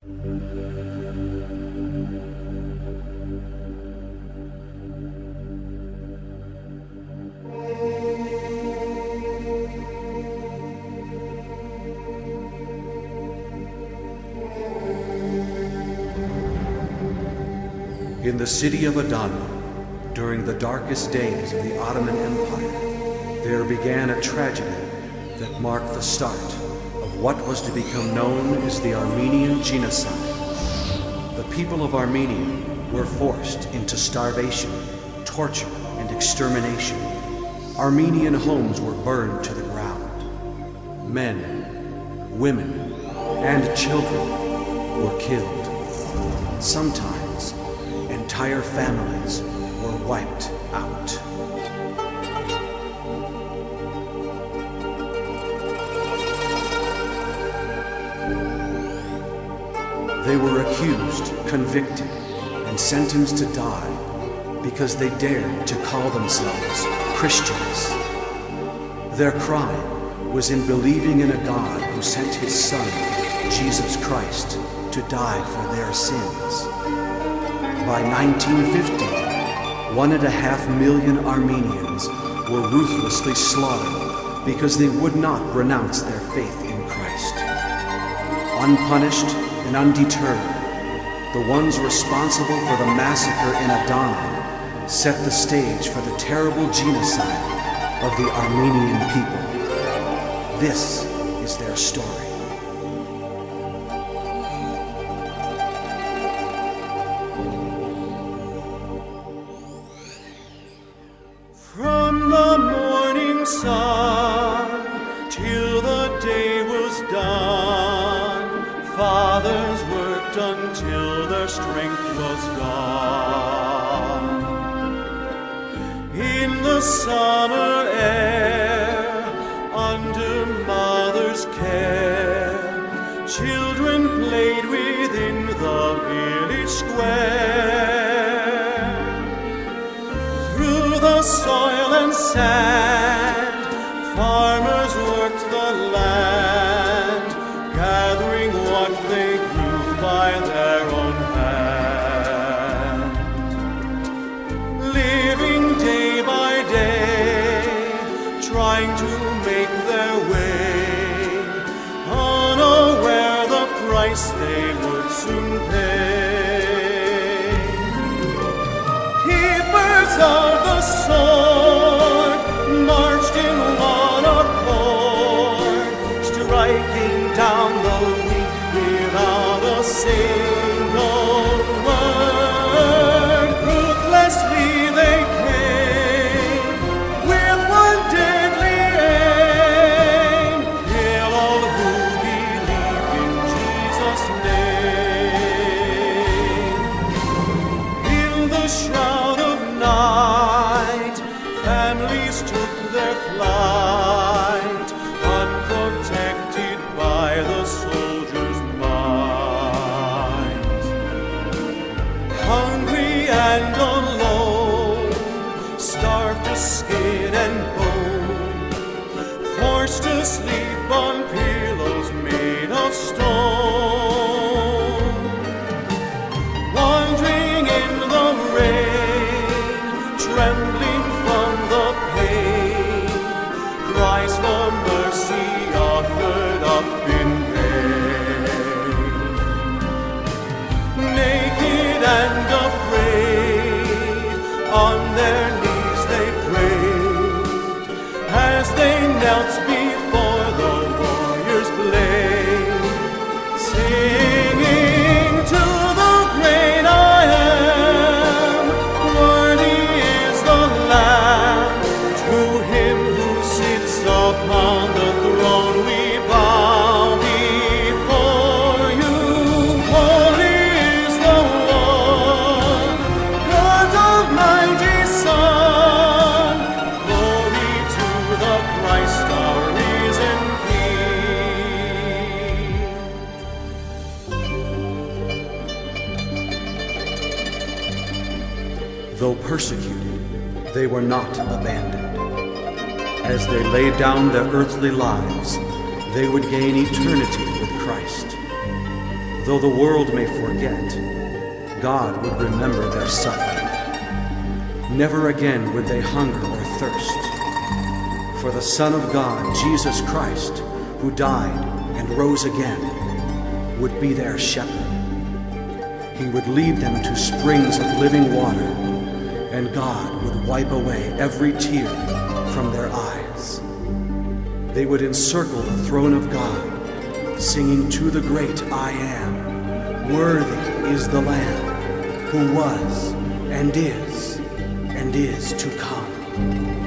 In the city of Adana, during the darkest days of the Ottoman Empire, there began a tragedy that marked the start of what was to become known as the Armenian Genocide. The people of Armenia were forced into starvation, torture, and extermination. Armenian homes were burned to the ground. Men, women, and children were killed. Sometimes, entire families were wiped out. They were accused, convicted, and sentenced to die because they dared to call themselves Christians. Their crime was in believing in a God who sent his Son, Jesus Christ, to die for their sins. By 1950, 1.5 million Armenians were ruthlessly slaughtered because they would not renounce their faith in Christ. Unpunished and undeterred, the ones responsible for the massacre in Adana set the stage for the terrible genocide of the Armenian people. This is their story. From the morning sun till the day was done, fathers worked until their strength was gone. In the summer air, under mother's care, children played within the village square. Through the soil and sand, farmers worked the land, gathering what they grew by their own hand. Living day by day, trying to make their way, unaware the price they would soon pay. Keepers of the sword marched in one accord, striking down the weak without a single word. Ruthlessly they came with one deadly aim: kill all who believe in Jesus' name. In the shroud of night, families took their flight, unprotected by the soldiers' might. Hungry and alone, starved to skin and bone, forced to sleep on pillows made of stone. Wandering in the rain, trembling from the pain, cries for mercy offered up in vain. Naked and afraid, on their knees they prayed, as they knelt before the warrior's blade, singing to the great I am, worthy is the Lamb. To him who sits upon the throne we bow before you. Holy is the Lord, God's almighty Son. Glory to the Christ, our risen King. Though persecuted, they were not abandoned. As they laid down their earthly lives, they would gain eternity with Christ. Though the world may forget, God would remember their suffering. Never again would they hunger or thirst. For the Son of God, Jesus Christ, who died and rose again, would be their shepherd. He would lead them to springs of living water, and God would wipe away every tear from their eyes. They would encircle the throne of God, singing to the great I Am, "Worthy is the Lamb, who was and is to come."